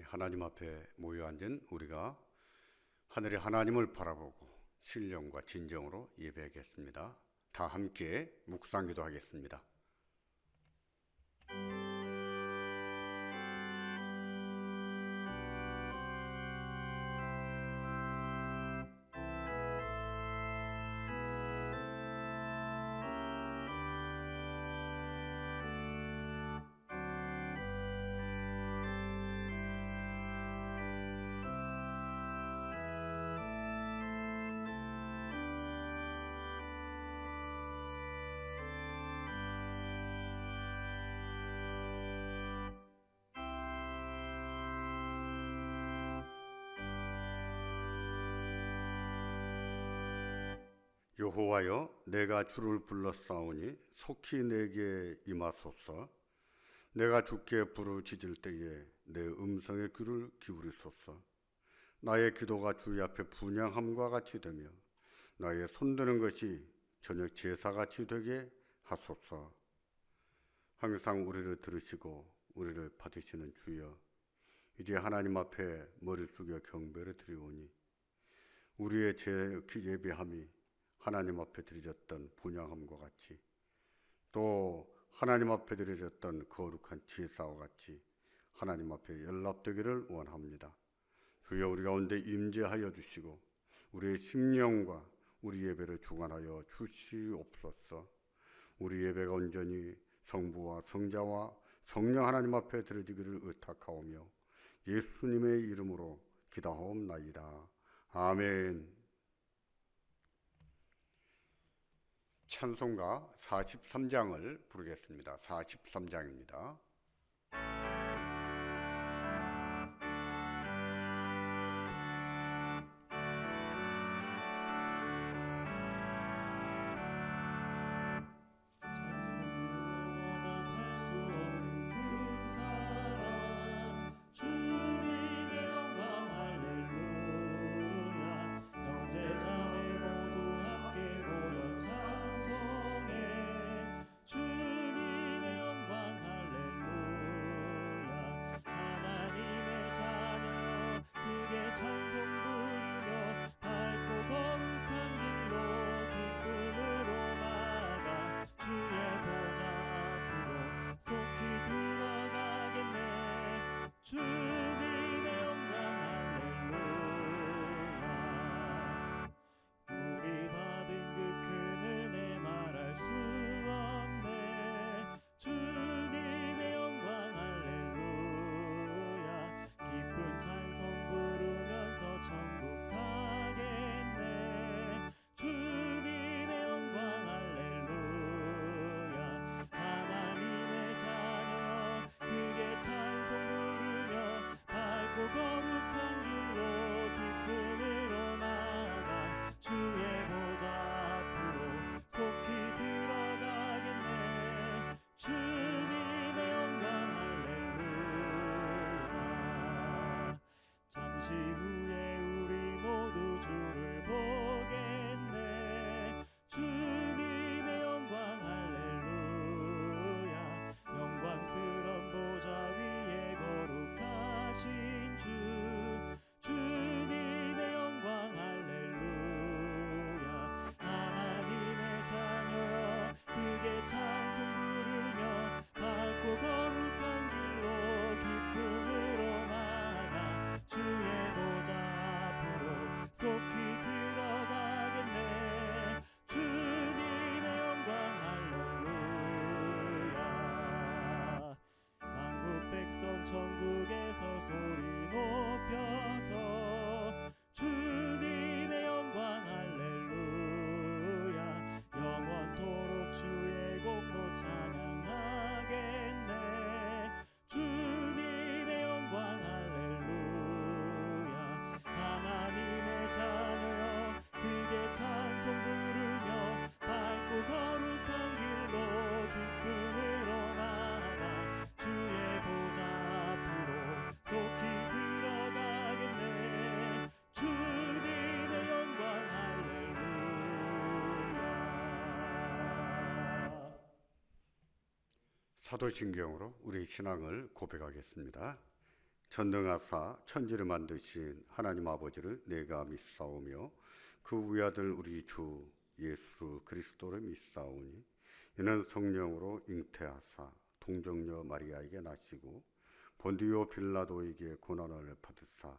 하나님 앞에 모여 앉은 우리가 하늘의 하나님을 바라보고 신령과 진정으로 예배하겠습니다. 다 함께 묵상기도 하겠습니다. 여호와여, 내가 주를 불렀사오니 속히 내게 임하소서. 내가 주께 부르짖을 때에 내 음성의 귀를 기울이소서. 나의 기도가 주의 앞에 분향함과 같이 되며 나의 손드는 것이 저녁 제사같이 되게 하소서. 항상 우리를 들으시고 우리를 받으시는 주여, 이제 하나님 앞에 머리 숙여 경배를 드리오니 우리의 예배함이 하나님 앞에 드려졌던 분향함과 같이, 또 하나님 앞에 드려졌던 거룩한 제사와 같이 하나님 앞에 연락되기를 원합니다. 주여, 우리 가운데 임재하여 주시고 우리의 심령과 우리 예배를 주관하여 주시옵소서. 우리 예배가 온전히 성부와 성자와 성령 하나님 앞에 드려지기를 의탁하오며 예수님의 이름으로 기도하옵나이다. 아멘. 찬송가 43장을 부르겠습니다. 43장입니다. 사도신경으로 우리 신앙을 고백하겠습니다. 전능하사 천지를 만드신 하나님 아버지를 내가 믿사오며 그 위아들 우리 주 예수 그리스도를 믿사오니 이는 성령으로 잉태하사 동정녀 마리아에게 나시고 본디오 빌라도에게 고난을 받으사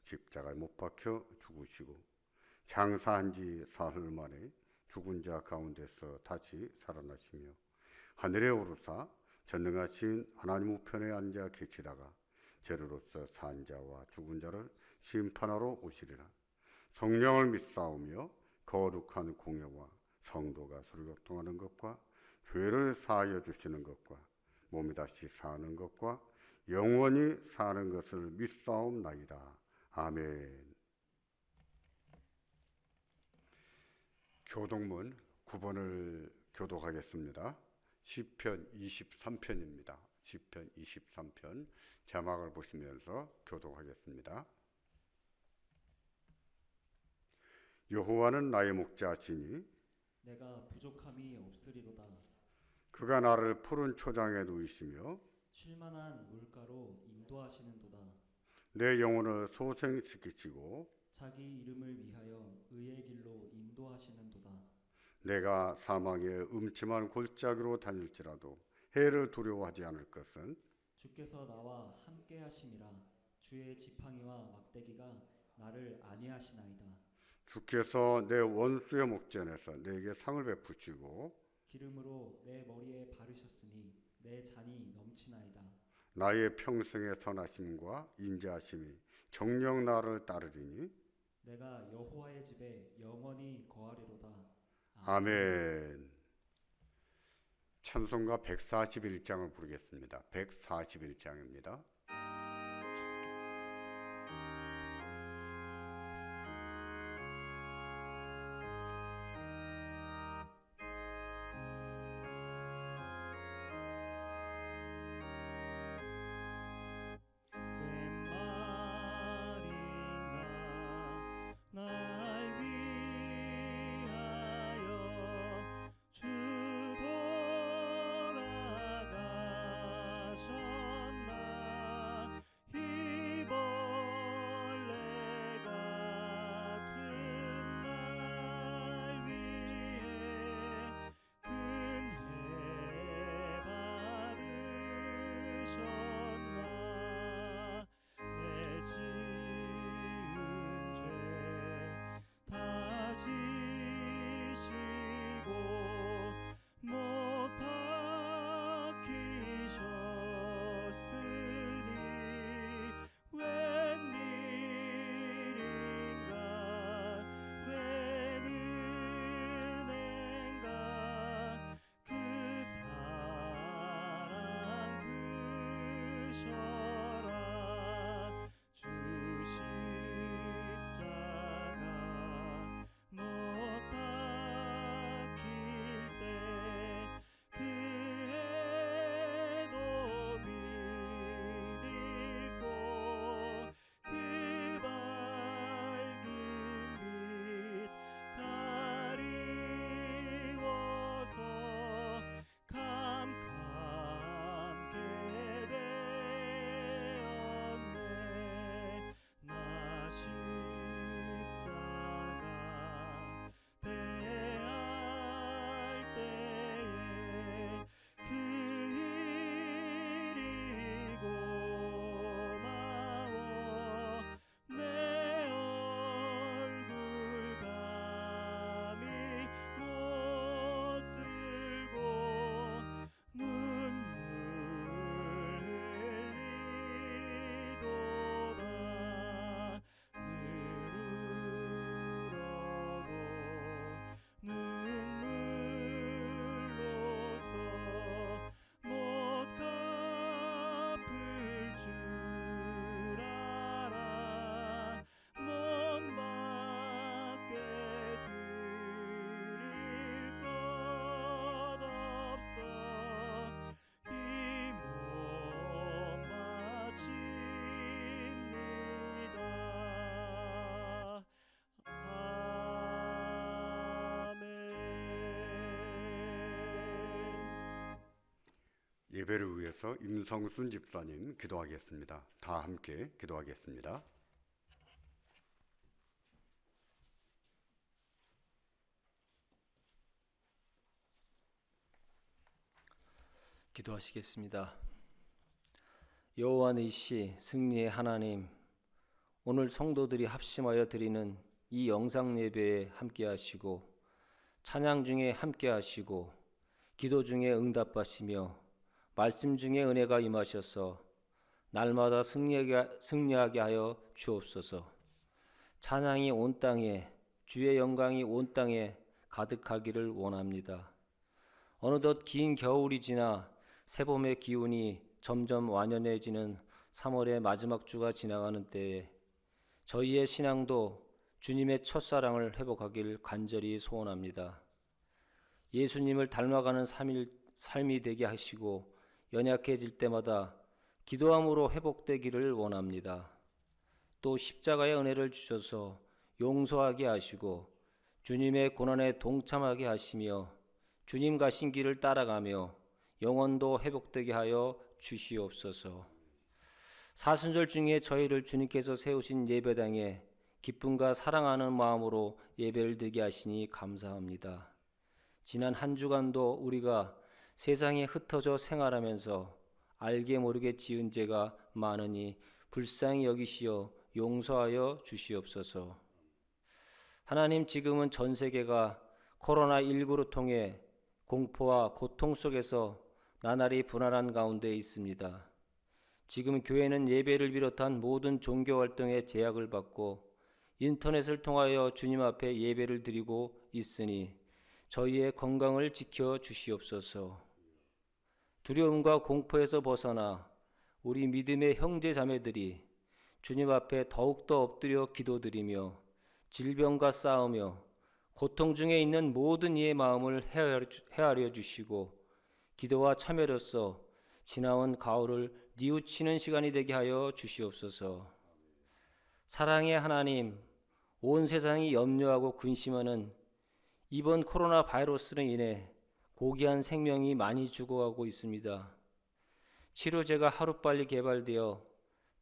십자가에 못 박혀 죽으시고 장사한 지 사흘 만에 죽은 자 가운데서 다시 살아나시며 하늘에 오르사 전능하신 하나님 우편에 앉아 계시다가 죄로서 산 자와 죽은 자를 심판하러 오시리라. 성령을 믿사오며 거룩한 공예와 성도가 서로 교통하는 것과 죄를 사하여 주시는 것과 몸이 다시 사는 것과 영원히 사는 것을 믿사옵나이다. 아멘. 교독문 9번을 교독하겠습니다. 시편 23편입니다. 시편 23편 자막을 보시면서 교독하겠습니다. 여호와는 나의 목자시니 내가 부족함이 없으리로다. 그가 나를 푸른 초장에 누이시며 쉴만한 물가로 인도하시는도다. 내 영혼을 소생시키시고 자기 이름을 위하여 의의 길로 인도하시는도다. 내가 사망의 음침한 골짜기로 다닐지라도 해를 두려워하지 않을 것은 주께서 나와 함께 하심이라. 주의 지팡이와 막대기가 나를 안위하시나이다. 주께서 내 원수의 목전에서 내게 상을 베푸시고 기름으로 내 머리에 바르셨으니 내 잔이 넘치나이다. 나의 평생의 선하심과 인자하심이 정녕 나를 따르리니 내가 여호와의 집에 영원히 거하리로다. 아멘. 찬송가 141장을 부르겠습니다. 141장입니다. 예배를 위해서 임성순 집사님 기도하겠습니다. 다 함께 기도하겠습니다. 기도하시겠습니다. 여호와 니시 승리의 하나님, 오늘 성도들이 합심하여 드리는 이 영상 예배에 함께 하시고 찬양 중에 함께 하시고 기도 중에 응답하시며 말씀 중에 은혜가 임하셔서 날마다 승리하게 하여 주옵소서. 찬양이 온 땅에, 주의 영광이 온 땅에 가득하기를 원합니다. 어느덧 긴 겨울이 지나 새봄의 기운이 점점 완연해지는 3월의 마지막 주가 지나가는 때에 저희의 신앙도 주님의 첫사랑을 회복하길 간절히 소원합니다. 예수님을 닮아가는 삶이 되게 하시고 연약해질 때마다 기도함으로 회복되기를 원합니다. 또 십자가의 은혜를 주셔서 용서하게 하시고 주님의 고난에 동참하게 하시며 주님 가신 길을 따라가며 영혼도 회복되게 하여 주시옵소서. 사순절 중에 저희를 주님께서 세우신 예배당에 기쁨과 사랑하는 마음으로 예배를 드리게 하시니 감사합니다. 지난 한 주간도 우리가 세상에 흩어져 생활하면서 알게 모르게 지은 죄가 많으니 불쌍히 여기시어 용서하여 주시옵소서. 하나님, 지금은 전 세계가 코로나19로 통해 공포와 고통 속에서 나날이 불안한 가운데 있습니다. 지금 교회는 예배를 비롯한 모든 종교 활동에 제약을 받고 인터넷을 통하여 주님 앞에 예배를 드리고 있으니 저희의 건강을 지켜 주시옵소서. 두려움과 공포에서 벗어나 우리 믿음의 형제 자매들이 주님 앞에 더욱더 엎드려 기도드리며 질병과 싸우며 고통 중에 있는 모든 이의 마음을 헤아려 주시고 기도와 참여로서 지나온 가을을 뉘우치는 시간이 되게 하여 주시옵소서. 사랑의 하나님, 온 세상이 염려하고 근심하는 이번 코로나 바이러스로 인해 고귀한 생명이 많이 죽어가고 있습니다. 치료제가 하루빨리 개발되어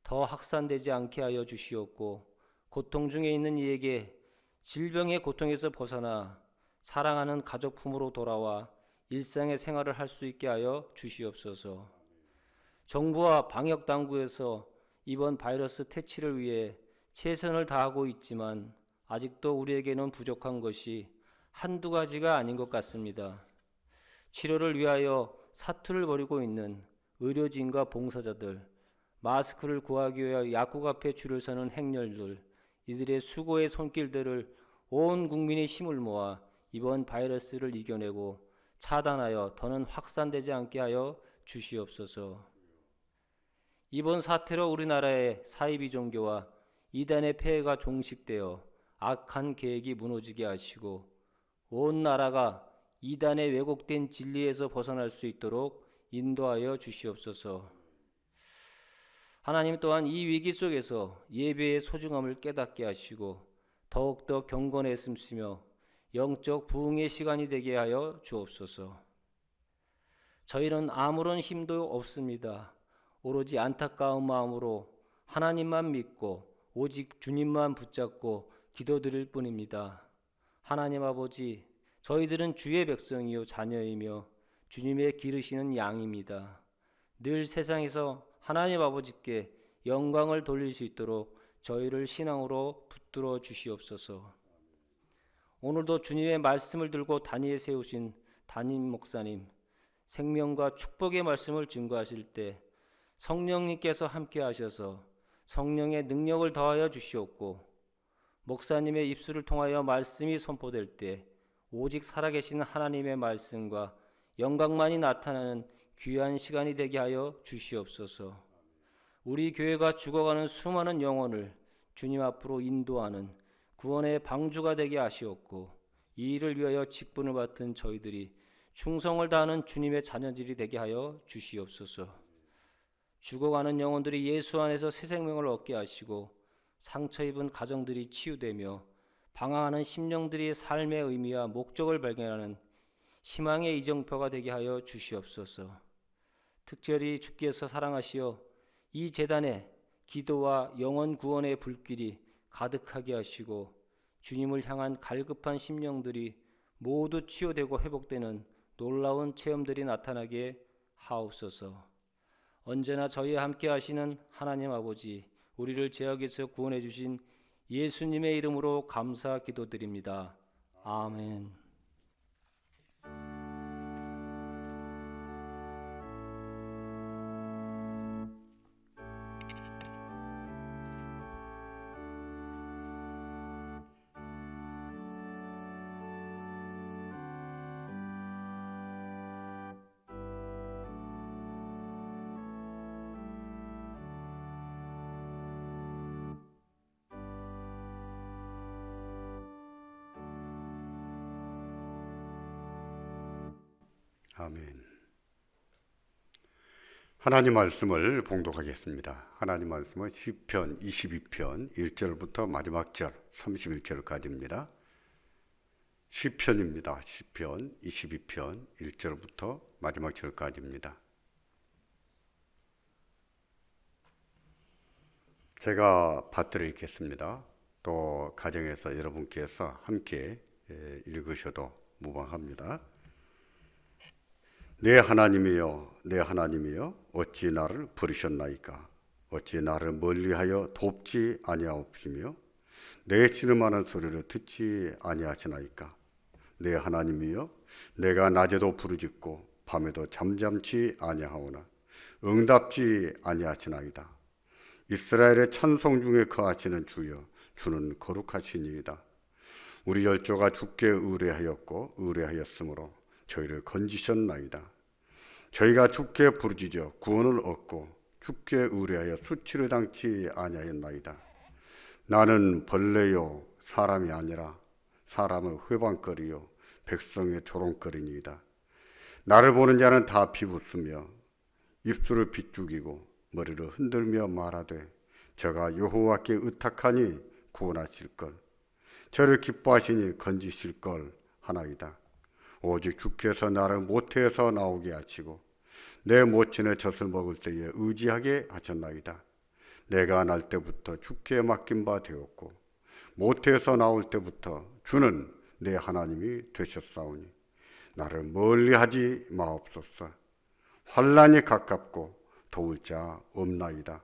더 확산되지 않게 하여 주시옵고 고통 중에 있는 이에게 질병의 고통에서 벗어나 사랑하는 가족 품으로 돌아와 일상의 생활을 할 수 있게 하여 주시옵소서. 정부와 방역 당국에서 이번 바이러스 퇴치를 위해 최선을 다하고 있지만 아직도 우리에게는 부족한 것이 한두 가지가 아닌 것 같습니다. 치료를 위하여 사투를 벌이고 있는 의료진과 봉사자들, 마스크를 구하기 위하여 약국 앞에 줄을 서는 행렬들, 이들의 수고의 손길들을 온 국민의 힘을 모아 이번 바이러스를 이겨내고 차단하여 더는 확산되지 않게 하여 주시옵소서. 이번 사태로 우리나라의 사이비 종교와 이단의 폐해가 종식되어 악한 계획이 무너지게 하시고 온 나라가 이단의 왜곡된 진리에서 벗어날 수 있도록 인도하여 주시옵소서. 하나님 또한 이 위기 속에서 예배의 소중함을 깨닫게 하시고 더욱더 경건했으며 영적 부흥의 시간이 되게 하여 주옵소서. 저희는 아무런 힘도 없습니다. 오로지 안타까운 마음으로 하나님만 믿고 오직 주님만 붙잡고 기도드릴 뿐입니다. 하나님 아버지, 저희들은 주의 백성이요 자녀이며 주님의 기르시는 양입니다. 늘 세상에서 하나님 아버지께 영광을 돌릴 수 있도록 저희를 신앙으로 붙들어 주시옵소서. 오늘도 주님의 말씀을 들고 단위에 세우신 담임 목사님, 생명과 축복의 말씀을 증거하실 때 성령님께서 함께 하셔서 성령의 능력을 더하여 주시옵고 목사님의 입술을 통하여 말씀이 선포될 때 오직 살아계신 하나님의 말씀과 영광만이 나타나는 귀한 시간이 되게 하여 주시옵소서. 우리 교회가 죽어가는 수많은 영혼을 주님 앞으로 인도하는 구원의 방주가 되게 하시옵고 이 일을 위하여 직분을 맡은 저희들이 충성을 다하는 주님의 자녀들이 되게 하여 주시옵소서. 죽어가는 영혼들이 예수 안에서 새 생명을 얻게 하시고 상처 입은 가정들이 치유되며 방황하는 심령들이 삶의 의미와 목적을 발견하는 희망의 이정표가 되게 하여 주시옵소서. 특별히 주께서 사랑하시어 이 제단에 기도와 영혼 구원의 불길이 가득하게 하시고 주님을 향한 갈급한 심령들이 모두 치유되고 회복되는 놀라운 체험들이 나타나게 하옵소서. 언제나 저희와 함께 하시는 하나님 아버지, 우리를 죄악에서 구원해 주신 예수님의 이름으로 감사 기도드립니다. 아멘. 아멘. 하나님 말씀을 봉독하겠습니다. 하나님 말씀은 시편 22편 1절부터 마지막 절 31절까지입니다. 시편입니다. 시편 22편 1절부터 마지막 절까지입니다. 제가 받들어 읽겠습니다. 또 가정에서 여러분께서 함께 읽으셔도 무방합니다. 내 하나님이여, 내 하나님이여, 어찌 나를 버리셨나이까? 어찌 나를 멀리하여 돕지 아니하옵시며 내 신음하는 소리를 듣지 아니하시나이까? 내 하나님이여, 내가 낮에도 부르짖고 밤에도 잠잠치 아니하오나 응답지 아니하시나이다. 이스라엘의 찬송 중에 거하시는 주여, 주는 거룩하시니이다. 우리 열조가 주께 의뢰하였고 의뢰하였으므로 저희를 건지셨나이다. 저희가 주께 부르짖어 구원을 얻고 주께 의뢰하여 수치를 당치 아니하였나이다. 나는 벌레요 사람이 아니라 사람의 회방거리요 백성의 조롱거리니이다. 나를 보는 자는 다 비웃으며 입술을 비죽이고 머리를 흔들며 말하되 저가 여호와께 의탁하니 구원하실걸, 저를 기뻐하시니 건지실걸 하나이다. 오직 주께서 나를 모태에서 나오게 하시고 내 모친의 젖을 먹을 때에 의지하게 하셨나이다. 내가 날 때부터 주께 맡긴 바 되었고 모태에서 나올 때부터 주는 내 하나님이 되셨사오니 나를 멀리하지 마옵소서. 환난이 가깝고 도울 자 없나이다.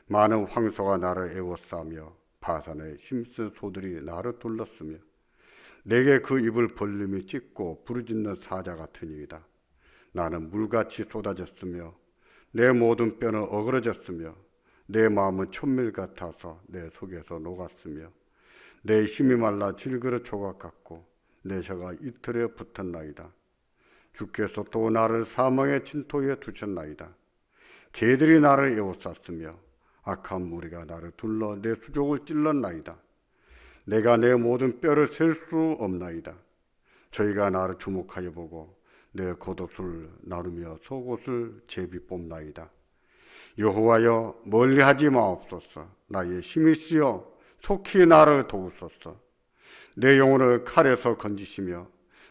많은 황소가 나를 애워싸며 바산의 힘쓴 소들이 나를 둘렀으며 내게 그 입을 벌림이 찢고 부르짖는 사자 같으니이다. 나는 물같이 쏟아졌으며 내 모든 뼈는 어그러졌으며 내 마음은 촛밀 같아서 내 속에서 녹았으며 내 힘이 말라 질그릇 조각 같고 내 혀가 이틀에 붙었나이다. 주께서 또 나를 사망의 진토에 두셨나이다. 개들이 나를 에워쌌으며 악한 무리가 나를 둘러 내 수족을 찔렀나이다. 내가 내 모든 뼈를 셀 수 없나이다. 저희가 나를 주목하여 보고 내 겉옷을 나누며 속옷을 제비 뽑나이다. 여호와여 멀리하지 마옵소서. 나의 힘이시여 속히 나를 도우소서. 내 영혼을 칼에서 건지시며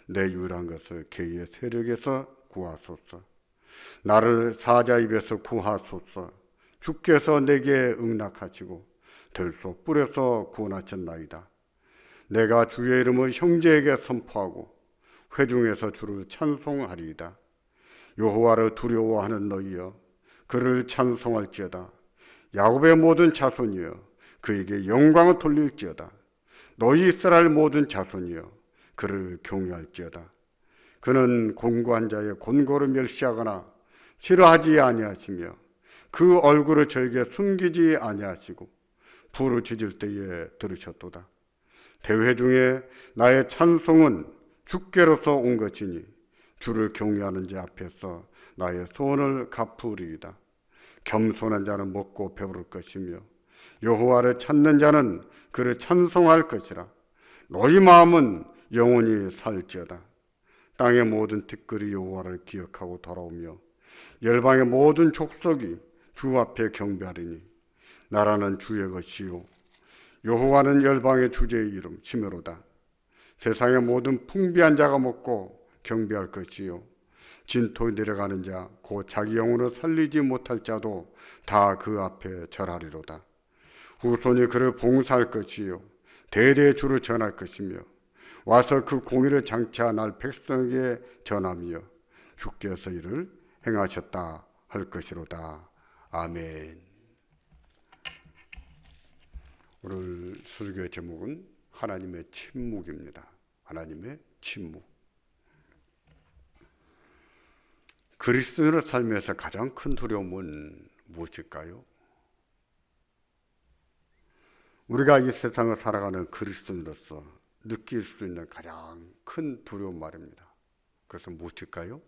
내 유일한 것을 개의 세력에서 구하소서. 나를 사자 입에서 구하소서. 주께서 내게 응낙하시고 들소 뿔에서 구원하셨나이다. 내가 주의 이름을 형제에게 선포하고 회중에서 주를 찬송하리이다. 여호와를 두려워하는 너희여 그를 찬송할지어다. 야곱의 모든 자손이여 그에게 영광을 돌릴지어다. 너희 이스라엘 모든 자손이여 그를 경외할지어다. 그는 곤고한 자의 곤고를 멸시하거나 싫어하지 아니하시며 그 얼굴을 저에게 숨기지 아니하시고 부르짖을 때에 들으셨도다. 대회 중에 나의 찬송은 주께로서 온 것이니 주를 경외하는 자 앞에서 나의 소원을 갚으리이다. 겸손한 자는 먹고 배부를 것이며 여호와를 찾는 자는 그를 찬송할 것이라. 너희 마음은 영원히 살지어다. 땅의 모든 티끌이 여호와를 기억하고 돌아오며 열방의 모든 족속이 주 앞에 경배하리니 나라는 주의 것이요 여호와는 열방의 주제의 이름 치매로다. 세상의 모든 풍비한 자가 먹고 경배할 것이요 진토에 내려가는 자, 곧 자기 영혼을 살리지 못할 자도 다 그 앞에 절하리로다. 후손이 그를 봉사할 것이요 대대 주를 전할 것이며 와서 그 공의를 장차 날 백성에게 전하며 주께서 이를 행하셨다 할 것이로다. 아멘. 오늘 설교의 제목은 하나님의 침묵입니다. 하나님의 침묵. 그리스도인으로 살면서 가장 큰 두려움은 무엇일까요? 우리가 이 세상을 살아가는 그리스도인으로서 느낄 수 있는 가장 큰 두려움 말입니다. 그것은 무엇일까요?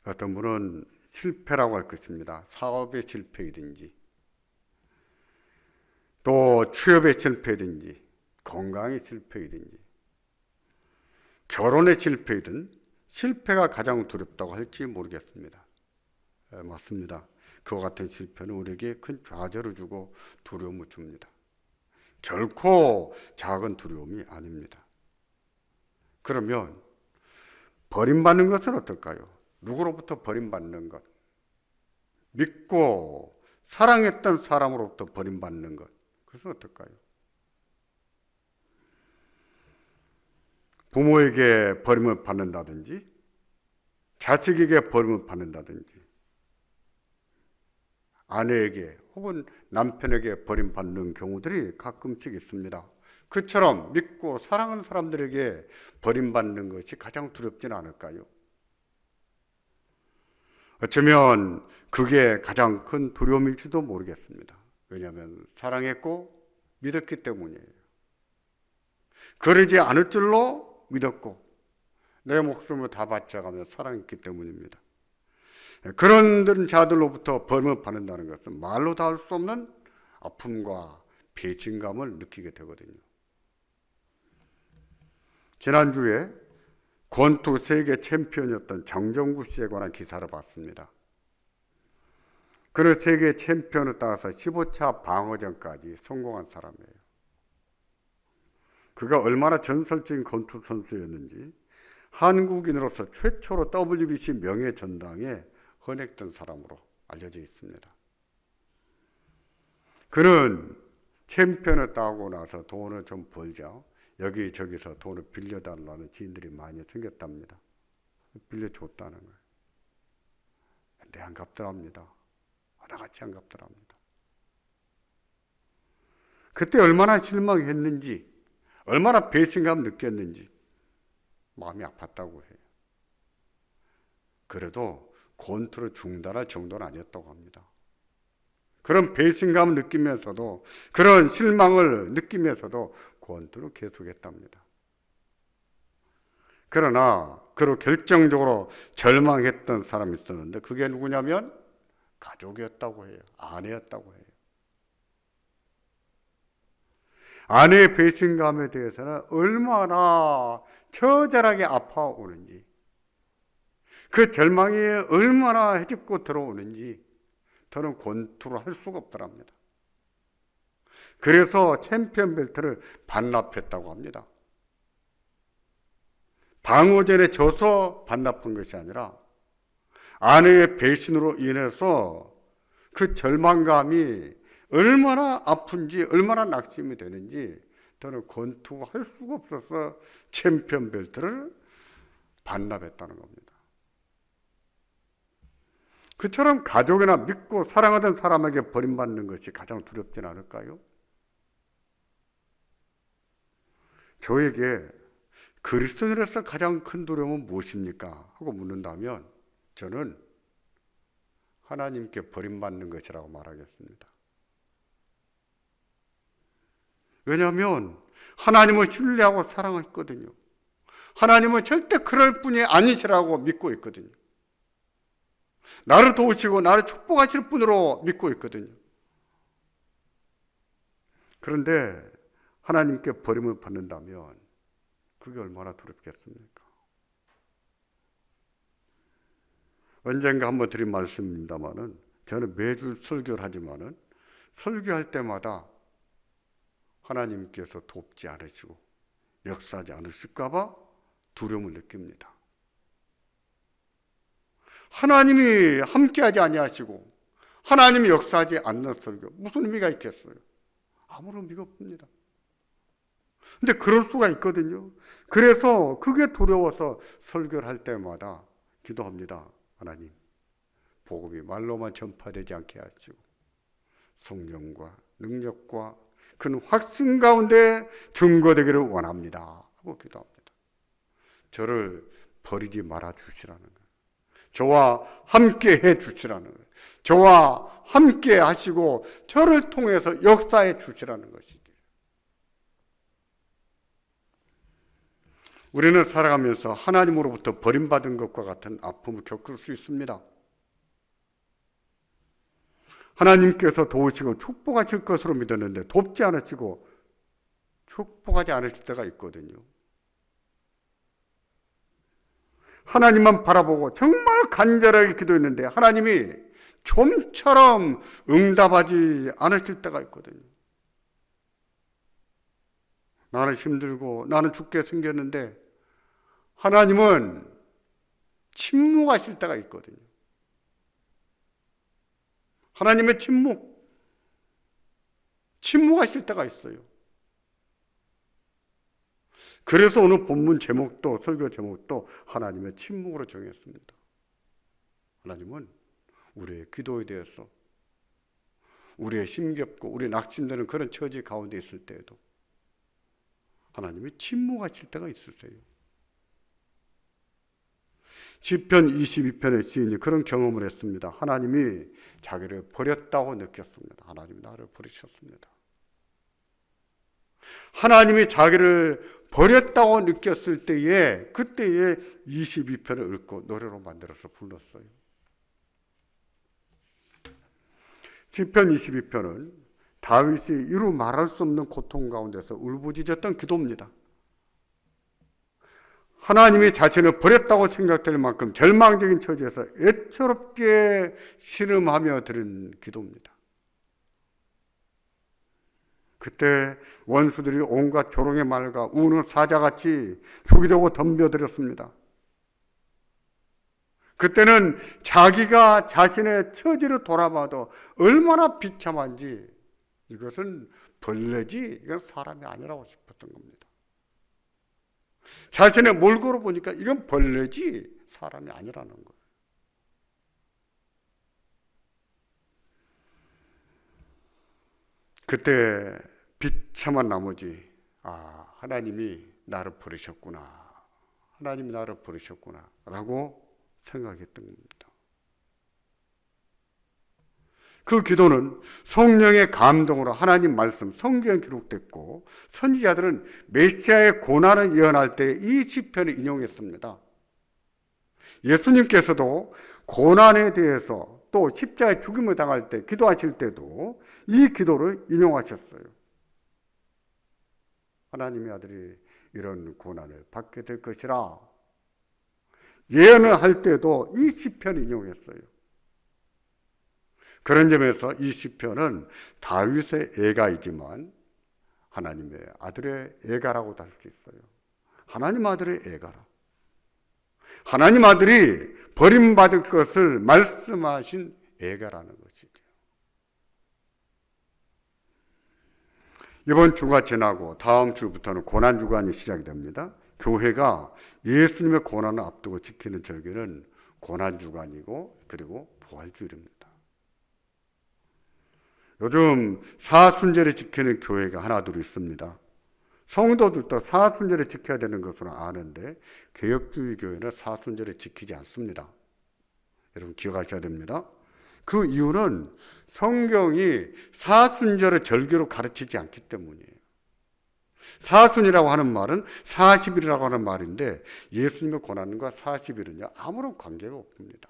어떤 분은 실패라고 할 것입니다. 사업의 실패이든지 또 취업의 실패이든지 건강의 실패이든지 결혼의 실패이든 실패가 가장 두렵다고 할지 모르겠습니다. 맞습니다. 그와 같은 실패는 우리에게 큰 좌절을 주고 두려움을 줍니다. 결코 작은 두려움이 아닙니다. 그러면 버림받는 것은 어떨까요? 누구로부터 버림받는 것? 믿고 사랑했던 사람으로부터 버림받는 것. 그것은 어떨까요? 부모에게 버림을 받는다든지 자식에게 버림을 받는다든지 아내에게 혹은 남편에게 버림받는 경우들이 가끔씩 있습니다. 그처럼 믿고 사랑하는 사람들에게 버림받는 것이 가장 두렵지는 않을까요? 어쩌면 그게 가장 큰 두려움일지도 모르겠습니다. 왜냐하면 사랑했고 믿었기 때문이에요. 그러지 않을 줄로 믿었고 내 목숨을 다 바쳐가며 사랑했기 때문입니다. 그런 자들로부터 버림을 받는다는 것은 말로 다 할 수 없는 아픔과 배신감을 느끼게 되거든요. 지난주에 권투 세계 챔피언이었던 정정구 씨에 관한 기사를 봤습니다. 그는 세계 챔피언을 따라서 15차 방어전까지 성공한 사람이에요. 그가 얼마나 전설적인 권투 선수였는지 한국인으로서 최초로 WBC 명예전당에 헌액된 사람으로 알려져 있습니다. 그는 챔피언을 따고 나서 돈을 좀 벌자 여기저기서 돈을 빌려달라는 지인들이 많이 생겼답니다. 빌려줬다는 거예요. 근데 안 갚더랍니다. 하나같이 안 갚더랍니다. 그때 얼마나 실망했는지 얼마나 배신감 느꼈는지 마음이 아팠다고 해요. 그래도 권투를 중단할 정도는 아니었다고 합니다. 그런 배신감을 느끼면서도 그런 실망을 느끼면서도 권투를 계속했답니다. 그러나 그로 결정적으로 절망했던 사람이 있었는데 그게 누구냐면 가족이었다고 해요. 아내였다고 해요. 아내의 배신감에 대해서는 얼마나 처절하게 아파오는지 그 절망이 얼마나 헤집고 들어오는지 더는 권투를 할 수가 없더랍니다. 그래서 챔피언 벨트를 반납했다고 합니다. 방어전에 져서 반납한 것이 아니라 아내의 배신으로 인해서 그 절망감이 얼마나 아픈지 얼마나 낙심이 되는지 더는 권투할 수가 없어서 챔피언 벨트를 반납했다는 겁니다. 그처럼 가족이나 믿고 사랑하던 사람에게 버림받는 것이 가장 두렵진 않을까요? 저에게 그리스도인으로서 가장 큰 두려움은 무엇입니까? 하고 묻는다면 저는 하나님께 버림받는 것이라고 말하겠습니다. 왜냐하면 하나님을 신뢰하고 사랑했거든요. 하나님은 절대 그럴 분이 아니시라고 믿고 있거든요. 나를 도우시고 나를 축복하실 분으로 믿고 있거든요. 그런데 하나님께 버림을 받는다면 그게 얼마나 두렵겠습니까? 언젠가 한번 드린 말씀입니다만은 저는 매주 설교를 하지만은 설교할 때마다 하나님께서 돕지 않으시고 역사하지 않으실까 봐 두려움을 느낍니다. 하나님이 함께하지 아니하시고 하나님이 역사하지 않는 설교 무슨 의미가 있겠어요? 아무런 의미가 없습니다. 근데 그럴 수가 있거든요. 그래서 그게 두려워서 설교를 할 때마다 기도합니다. 하나님, 복음이 말로만 전파되지 않게 하시고 성령과 능력과 그 확신 가운데 증거되기를 원합니다 하고 기도합니다. 저를 버리지 말아 주시라는 거예요. 저와 함께 해 주시라는 거예요. 저와 함께 하시고 저를 통해서 역사해 주시라는 것이죠. 우리는 살아가면서 하나님으로부터 버림받은 것과 같은 아픔을 겪을 수 있습니다. 하나님께서 도우시고 축복하실 것으로 믿었는데 돕지 않으시고 축복하지 않으실 때가 있거든요. 하나님만 바라보고 정말 간절하게 기도했는데 하나님이 좀처럼 응답하지 않으실 때가 있거든요. 나는 힘들고 나는 죽게 생겼는데 하나님은 침묵하실 때가 있거든요. 하나님의 침묵하실 때가 있어요. 그래서 오늘 본문 제목도 설교 제목도 하나님의 침묵으로 정했습니다. 하나님은 우리의 기도에 대해서 우리의 힘겹고 우리 낙심되는 그런 처지 가운데 있을 때에도 하나님이 침묵하실 때가 있으세요. 시편 22편의 시인이 그런 경험을 했습니다. 하나님이 자기를 버렸다고 느꼈습니다. 하나님이 나를 버리셨습니다. 하나님이 자기를 버렸다고 느꼈을 때에 그때에 22편을 읽고 노래로 만들어서 불렀어요. 시편 22편은 다윗이 이루 말할 수 없는 고통 가운데서 울부짖었던 기도입니다. 하나님이 자신을 버렸다고 생각될 만큼 절망적인 처지에서 애처롭게 신음하며 드린 기도입니다. 그때 원수들이 온갖 조롱의 말과 우는 사자같이 죽이려고 덤벼들었습니다. 그때는 자기가 자신의 처지를 돌아봐도 얼마나 비참한지 이것은 벌레지 이건 사람이 아니라고 싶었던 겁니다. 자신의 몰골을 보니까 이건 벌레지 사람이 아니라는 거예요. 그때 비참한 나머지 하나님이 나를 버리셨구나. 하나님이 나를 버리셨구나 라고 생각했던 겁니다. 그 기도는 성령의 감동으로 하나님 말씀, 성경에 기록됐고 선지자들은 메시아의 고난을 예언할 때 이 시편을 인용했습니다. 예수님께서도 고난에 대해서 또 십자가에 죽임을 당할 때 기도하실 때도 이 기도를 인용하셨어요. 하나님의 아들이 이런 고난을 받게 될 것이라 예언을 할 때도 이 시편을 인용했어요. 그런 점에서 이 시편은 다윗의 애가이지만 하나님의 아들의 애가라고도 할 수 있어요. 하나님 아들의 애가라. 하나님 아들이 버림받을 것을 말씀하신 애가라는 것이죠. 이번 주가 지나고 다음 주부터는 고난주간이 시작이 됩니다. 교회가 예수님의 고난을 앞두고 지키는 절기는 고난주간이고 그리고 부활주일입니다. 요즘 사순절을 지키는 교회가 하나둘 있습니다. 성도들도 사순절을 지켜야 되는 것으로 아는데 개혁주의 교회는 사순절을 지키지 않습니다. 여러분 기억하셔야 됩니다. 그 이유는 성경이 사순절을 절기로 가르치지 않기 때문이에요. 사순이라고 하는 말은 40일이라고 하는 말인데 예수님의 고난과 40일은요 아무런 관계가 없습니다.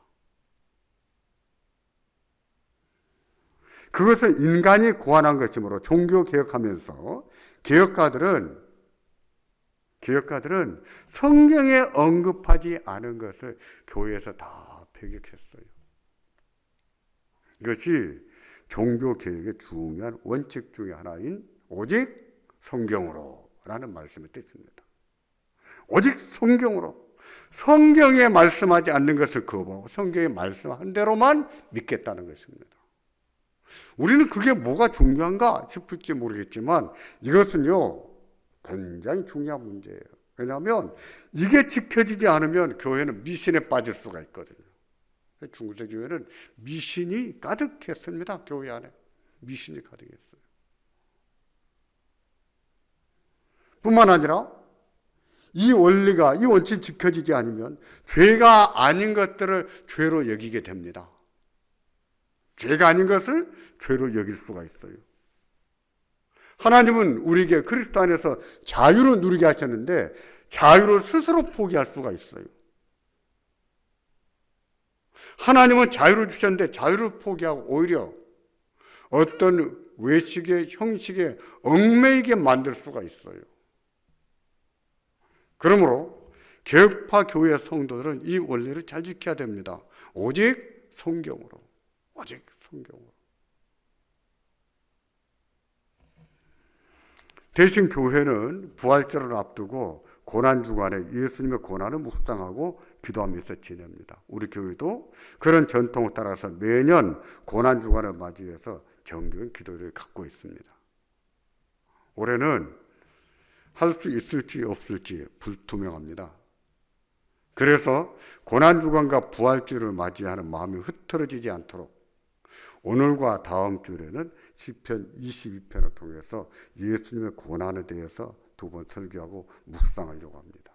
그것은 인간이 고안한 것이므로 종교개혁하면서 개혁가들은 성경에 언급하지 않은 것을 교회에서 다 배격했어요. 이것이 종교개혁의 중요한 원칙 중에 하나인 오직 성경으로 라는 말씀의 뜻입니다. 오직 성경으로. 성경에 말씀하지 않는 것을 거부하고 성경에 말씀한 대로만 믿겠다는 것입니다. 우리는 그게 뭐가 중요한가 싶을지 모르겠지만 이것은요 굉장히 중요한 문제예요. 왜냐하면 이게 지켜지지 않으면 교회는 미신에 빠질 수가 있거든요. 중국세 교회는 미신이 가득했습니다. 교회 안에 미신이 가득했어요. 뿐만 아니라 이 원리가, 이 원칙이 지켜지지 않으면 죄가 아닌 것들을 죄로 여기게 됩니다. 죄가 아닌 것을 죄로 여길 수가 있어요. 하나님은 우리에게 그리스도 안에서 자유를 누리게 하셨는데 자유를 스스로 포기할 수가 있어요. 하나님은 자유를 주셨는데 자유를 포기하고 오히려 어떤 외식의 형식에 얽매이게 만들 수가 있어요. 그러므로 개혁파 교회 성도들은 이 원리를 잘 지켜야 됩니다. 오직 성경으로. 오직 성경으로. 대신 교회는 부활절을 앞두고 고난주간에 예수님의 고난을 묵상하고 기도하면서 지냅니다. 우리 교회도 그런 전통을 따라서 매년 고난주간을 맞이해서 정기적인 기도를 갖고 있습니다. 올해는 할 수 있을지 없을지 불투명합니다. 그래서 고난주간과 부활주를 맞이하는 마음이 흐트러지지 않도록 오늘과 다음 주에는 시편 22편을 통해서 예수님의 고난에 대해서 2번 설교하고 묵상하려고 합니다.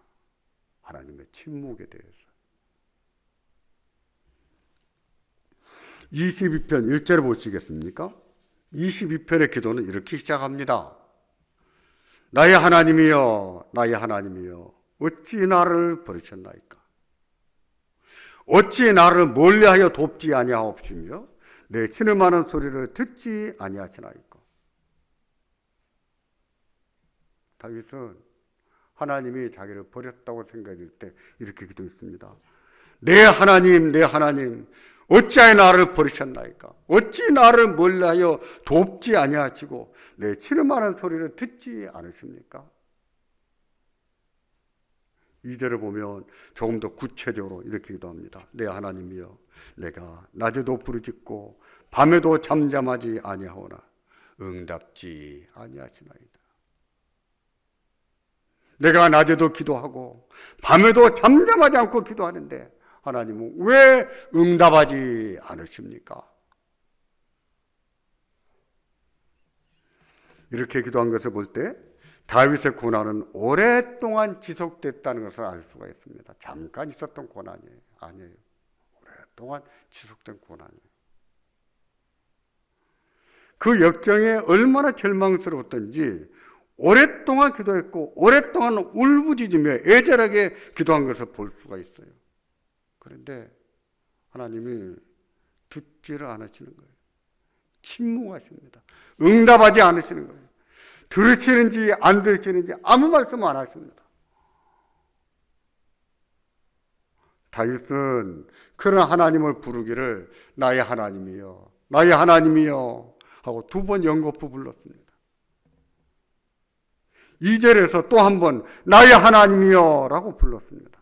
하나님의 침묵에 대해서. 22편 1절을 보시겠습니까? 22편의 기도는 이렇게 시작합니다. 나의 하나님이여, 나의 하나님이여, 어찌 나를 버리셨나이까? 어찌 나를 멀리하여 돕지 아니하옵시며 내 신음하는 소리를 듣지 아니하시나이까? 다윗은 하나님이 자기를 버렸다고 생각할 때 이렇게 기도했습니다. 내 하나님, 내 하나님, 어찌하여 나를 버리셨나이까? 어찌 나를 멀리하여 돕지 아니하시고 내 신음하는 소리를 듣지 않으십니까? 2절을 보면 조금 더 구체적으로 이렇게 기도합니다. 내 하나님이여, 내가 낮에도 부르짖고 밤에도 잠잠하지 아니하오나 응답지 아니하시나이다. 내가 낮에도 기도하고 밤에도 잠잠하지 않고 기도하는데 하나님은 왜 응답하지 않으십니까? 이렇게 기도한 것을 볼 때 다윗의 고난은 오랫동안 지속됐다는 것을 알 수가 있습니다. 잠깐 있었던 고난이 아니에요. 오랫동안 지속된 고난이에요. 그 역경에 얼마나 절망스러웠던지 오랫동안 기도했고 오랫동안 울부짖으며 애절하게 기도한 것을 볼 수가 있어요. 그런데 하나님이 듣지를 않으시는 거예요. 침묵하십니다. 응답하지 않으시는 거예요. 들으시는지 안 들으시는지 아무 말씀 안 하십니다. 다윗은 그런 하나님을 부르기를 나의 하나님이여, 나의 하나님이여 하고 2번 연거푸 불렀습니다. 2절에서 또 한 번 나의 하나님이여 라고 불렀습니다.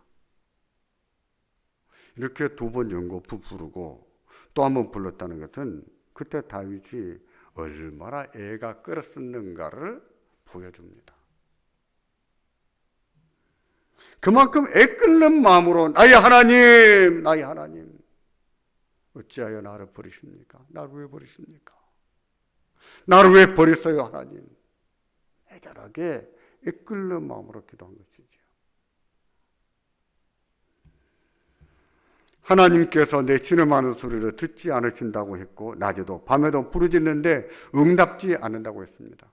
이렇게 2번 연거푸 부르고 또 한 번 불렀다는 것은 그때 다윗이 얼마나 애가 끓었었는가를 보여줍니다. 그만큼 애끓는 마음으로 나의 하나님, 나의 하나님, 어찌하여 나를 버리십니까? 나를 왜 버리십니까? 나를 왜 버렸어요, 하나님? 애절하게 애끓는 마음으로 기도한 것이죠. 하나님께서 내 신음하는 소리를 듣지 않으신다고 했고 낮에도 밤에도 부르짖는데 응답지 않는다고 했습니다.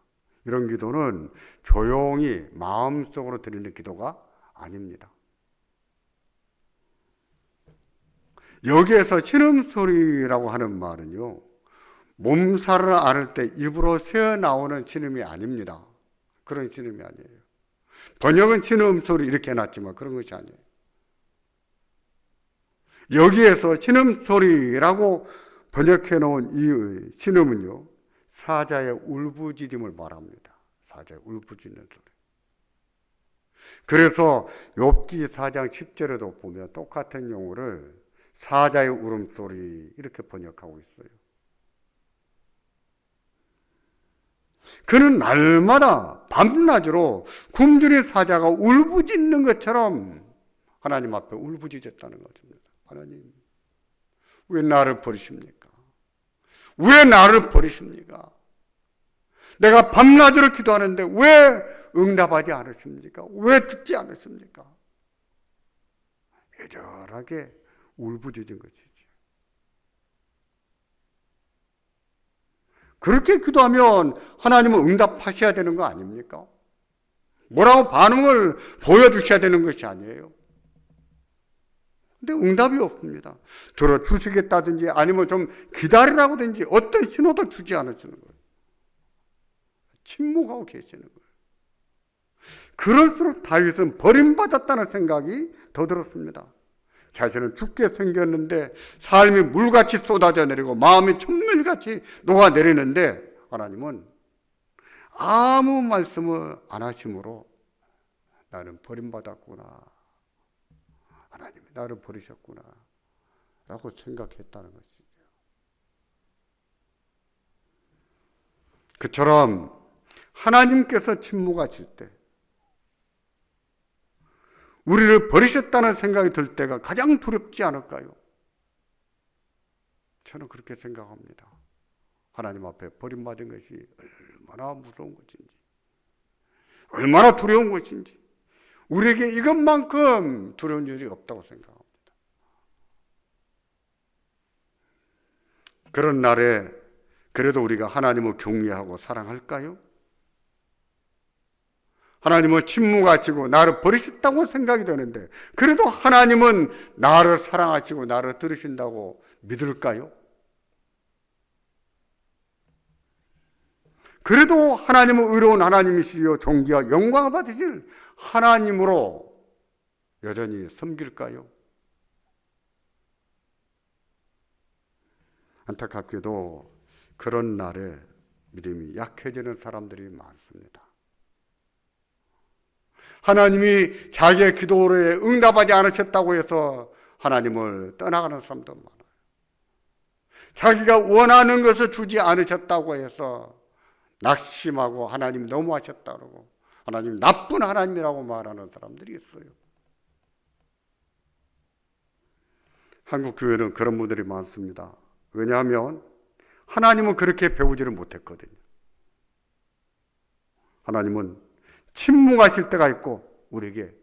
이런 기도는 조용히 마음속으로 드리는 기도가 아닙니다. 여기에서 신음소리라고 하는 말은요, 몸살을 앓을 때 입으로 새어나오는 신음이 아닙니다. 그런 신음이 아니에요. 번역은 신음소리 이렇게 해놨지만 그런 것이 아니에요. 여기에서 신음소리라고 번역해 놓은 이 신음은요, 사자의 울부짖음을 말합니다. 사자의 울부짖는 소리. 그래서 욥기 4장 10절에도 보면 똑같은 용어를 사자의 울음소리 이렇게 번역하고 있어요. 그는 날마다 밤낮으로 굶주린 사자가 울부짖는 것처럼 하나님 앞에 울부짖었다는 것입니다. 하나님, 왜 나를 버리십니까? 왜 나를 버리십니까? 내가 밤낮으로 기도하는데 왜 응답하지 않으십니까? 왜 듣지 않으십니까? 애절하게 울부짖은 것이지. 그렇게 기도하면 하나님은 응답하셔야 되는 거 아닙니까? 뭐라고 반응을 보여주셔야 되는 것이 아니에요. 근데 응답이 없습니다. 들어주시겠다든지 아니면 좀 기다리라고든지 어떤 신호도 주지 않으시는 거예요. 침묵하고 계시는 거예요. 그럴수록 다윗은 버림받았다는 생각이 더 들었습니다. 자신은 죽게 생겼는데 삶이 물같이 쏟아져 내리고 마음이 천물같이 녹아내리는데 하나님은 아무 말씀을 안 하심으로 나는 버림받았구나, 하나님이 나를 버리셨구나 라고 생각했다는 것이죠. 그처럼 하나님께서 침묵하실 때 우리를 버리셨다는 생각이 들 때가 가장 두렵지 않을까요? 저는 그렇게 생각합니다. 하나님 앞에 버림받은 것이 얼마나 무서운 것인지, 얼마나 두려운 것인지, 우리에게 이것만큼 두려운 일이 없다고 생각합니다. 그런 날에 그래도 우리가 하나님을 경외하고 사랑할까요? 하나님은 침묵하시고 나를 버리셨다고 생각이 되는데 그래도 하나님은 나를 사랑하시고 나를 들으신다고 믿을까요? 그래도 하나님은 의로운 하나님이시요 존귀와 영광을 받으실 하나님으로 여전히 섬길까요? 안타깝게도 그런 날에 믿음이 약해지는 사람들이 많습니다. 하나님이 자기의 기도에 응답하지 않으셨다고 해서 하나님을 떠나가는 사람도 많아요. 자기가 원하는 것을 주지 않으셨다고 해서 낙심하고 하나님 너무하셨다 그러고 하나님 나쁜 하나님이라고 말하는 사람들이 있어요. 한국 교회는 그런 분들이 많습니다. 왜냐하면 하나님은 그렇게 배우지를 못했거든요. 하나님은 침묵하실 때가 있고 우리에게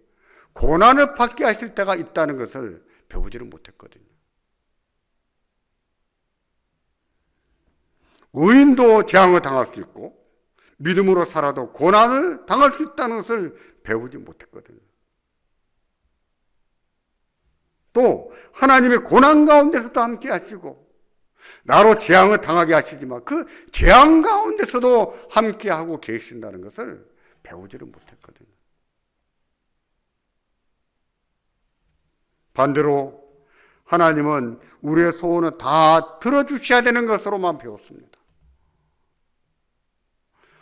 고난을 받게 하실 때가 있다는 것을 배우지를 못했거든요. 의인도 재앙을 당할 수 있고 믿음으로 살아도 고난을 당할 수 있다는 것을 배우지 못했거든요. 또 하나님의 고난 가운데서도 함께 하시고 나로 재앙을 당하게 하시지만 그 재앙 가운데서도 함께 하고 계신다는 것을 배우지를 못했거든요. 반대로 하나님은 우리의 소원을 다 들어주셔야 되는 것으로만 배웠습니다.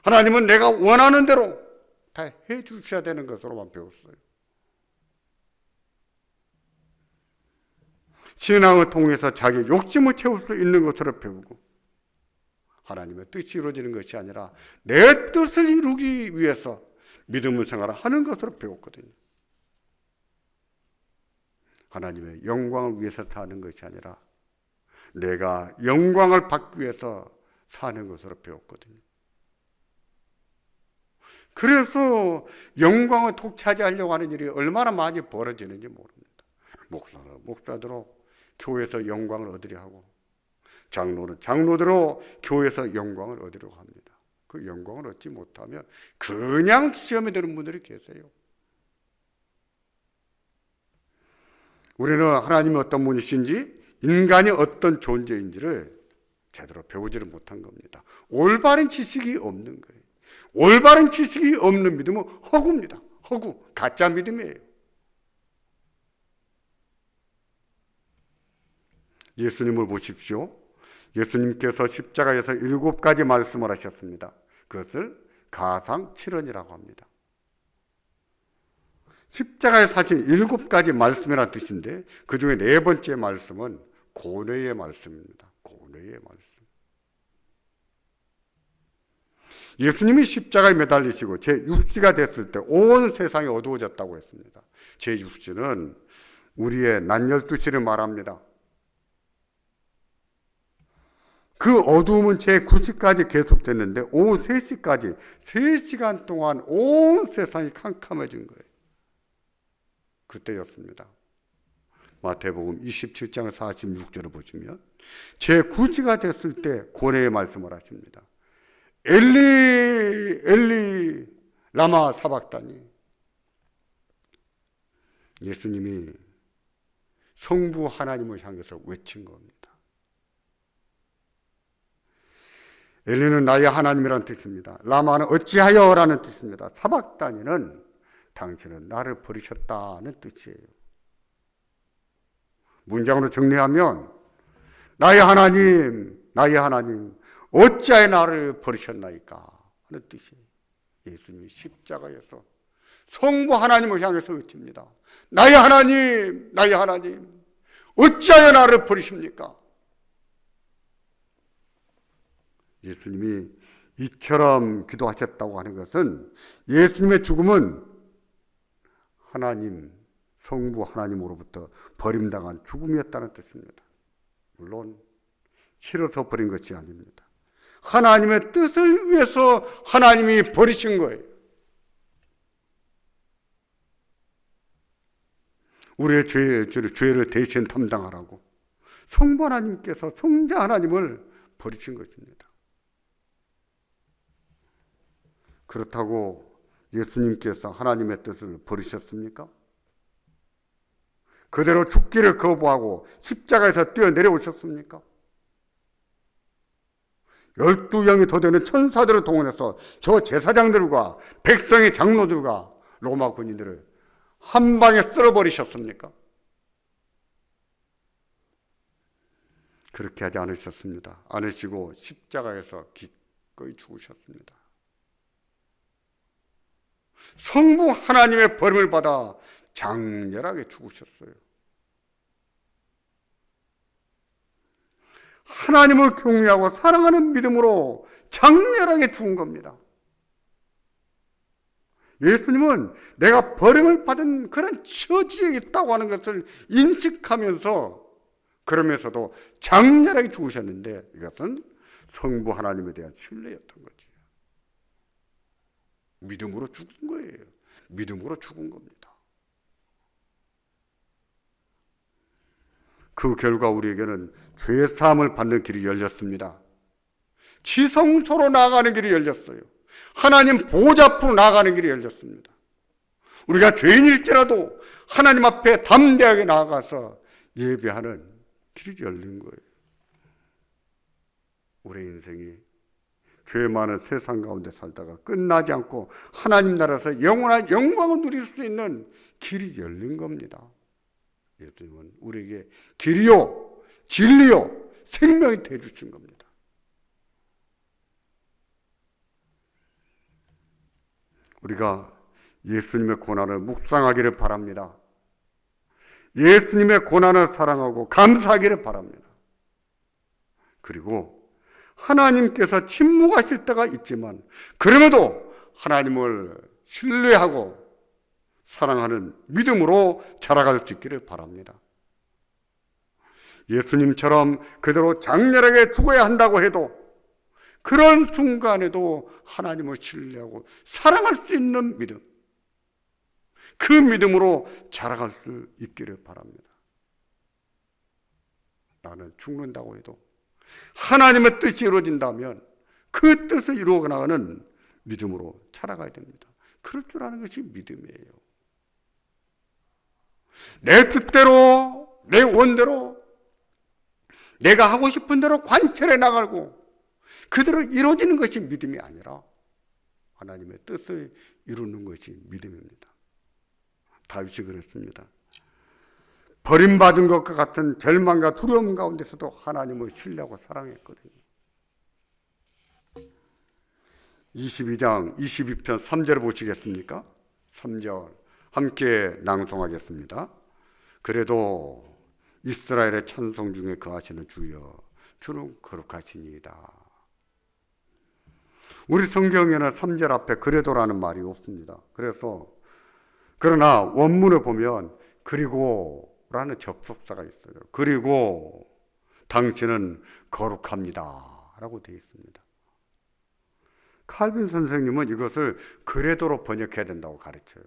하나님은 내가 원하는 대로 다 해주셔야 되는 것으로만 배웠어요. 신앙을 통해서 자기 욕심을 채울 수 있는 것으로 배우고 하나님의 뜻이 이루어지는 것이 아니라 내 뜻을 이루기 위해서 믿음의 생활을 하는 것으로 배웠거든요. 하나님의 영광을 위해서 사는 것이 아니라 내가 영광을 받기 위해서 사는 것으로 배웠거든요. 그래서 영광을 독차지하려고 하는 일이 얼마나 많이 벌어지는지 모릅니다. 목사들로 교회에서 영광을 얻으려 하고 장로는 장로대로 교회에서 영광을 얻으려고 합니다. 그 영광을 얻지 못하면 그냥 시험에 드는 분들이 계세요. 우리는 하나님이 어떤 분이신지 인간이 어떤 존재인지를 제대로 배우지를 못한 겁니다. 올바른 지식이 없는 거예요. 올바른 지식이 없는 믿음은 허구입니다. 허구, 가짜 믿음이에요. 예수님을 보십시오. 예수님께서 십자가에서 7가지 말씀을 하셨습니다. 그것을 가상칠언이라고 합니다. 십자가에 사신 7가지 말씀이라는 뜻인데 그 중에 4번째 말씀은 고뇌의 말씀입니다. 고뇌의 말씀. 예수님이 십자가에 매달리시고 제6지가 됐을 때 온 세상이 어두워졌다고 했습니다. 제6지는 우리의 낮 12시를 말합니다. 그 어두움은 제9지까지 계속됐는데 오후 3시까지 3시간 동안 온 세상이 캄캄해진 거예요. 그때였습니다. 마태복음 27장 46절을 보시면 제9지가 됐을 때 고뇌의 말씀을 하십니다. 엘리 엘리 라마 사박다니. 예수님이 성부 하나님을 향해서 외친 겁니다. 엘리는 나의 하나님이라는 뜻입니다. 라마는 어찌하여 라는 뜻입니다. 사박다니는 당신은 나를 버리셨다는 뜻이에요. 문장으로 정리하면 나의 하나님, 나의 하나님 어찌하여 나를 버리셨나이까 하는 뜻이에요. 예수님이 십자가에서 성부 하나님을 향해서 외칩니다. 나의 하나님, 나의 하나님 어찌하여 나를 버리십니까? 예수님이 이처럼 기도하셨다고 하는 것은 예수님의 죽음은 하나님, 성부 하나님으로부터 버림당한 죽음이었다는 뜻입니다. 물론 싫어서 버린 것이 아닙니다. 하나님의 뜻을 위해서 하나님이 버리신 거예요. 우리의 죄를 대신 담당하라고 성부 하나님께서 성자 하나님을 버리신 것입니다. 그렇다고 예수님께서 하나님의 뜻을 버리셨습니까? 그대로 죽기를 거부하고 십자가에서 뛰어내려오셨습니까? 12영이 더 되는 천사들을 동원해서 저 제사장들과 백성의 장로들과 로마 군인들을 한 방에 쓸어버리셨습니까? 그렇게 하지 않으셨습니다. 않으시고 십자가에서 기꺼이 죽으셨습니다. 성부 하나님의 버림을 받아 장렬하게 죽으셨어요. 하나님을 경외하고 사랑하는 믿음으로 장렬하게 죽은 겁니다. 예수님은 내가 버림을 받은 그런 처지에 있다고 하는 것을 인식하면서 그러면서도 장렬하게 죽으셨는데 이것은 성부 하나님에 대한 신뢰였던 거죠. 믿음으로 죽은 거예요. 믿음으로 죽은 겁니다. 그 결과 우리에게는 죄사함을 받는 길이 열렸습니다. 지성소로 나아가는 길이 열렸어요. 하나님 보좌 앞으로 나아가는 길이 열렸습니다. 우리가 죄인일지라도 하나님 앞에 담대하게 나아가서 예배하는 길이 열린 거예요. 우리 인생이 죄 많은 세상 가운데 살다가 끝나지 않고 하나님 나라에서 영원한 영광을 누릴 수 있는 길이 열린 겁니다. 예수님은 우리에게 길이요 진리요 생명이 되어 주신 겁니다. 우리가 예수님의 고난을 묵상하기를 바랍니다. 예수님의 고난을 사랑하고 감사하기를 바랍니다. 그리고 하나님께서 침묵하실 때가 있지만 그럼에도 하나님을 신뢰하고 사랑하는 믿음으로 자라갈 수 있기를 바랍니다. 예수님처럼 그대로 장렬하게 죽어야 한다고 해도 그런 순간에도 하나님을 신뢰하고 사랑할 수 있는 믿음, 그 믿음으로 자라갈 수 있기를 바랍니다. 나는 죽는다고 해도 하나님의 뜻이 이루어진다면 그 뜻을 이루어 나가는 믿음으로 자라가야 됩니다. 그럴 줄 아는 것이 믿음이에요. 내 뜻대로, 내 원대로, 내가 하고 싶은 대로 관철해 나가고 그대로 이루어지는 것이 믿음이 아니라 하나님의 뜻을 이루는 것이 믿음입니다. 다윗이 그랬습니다. 버림받은 것과 같은 절망과 두려움 가운데서도 하나님을 신뢰하고 사랑했거든요. 22장 22편 3절을 보시겠습니까? 3절 함께 낭송하겠습니다. 그래도 이스라엘의 찬송 중에 거하시는 주여, 주는 거룩하시니이다. 우리 성경에는 3절 앞에 그래도라는 말이 없습니다. 그러나 원문을 보면 그리고라는 접속사가 있어요. 그리고 당신은 거룩합니다 라고 되어 있습니다. 칼빈 선생님은 이것을 그래도로 번역해야 된다고 가르쳐요.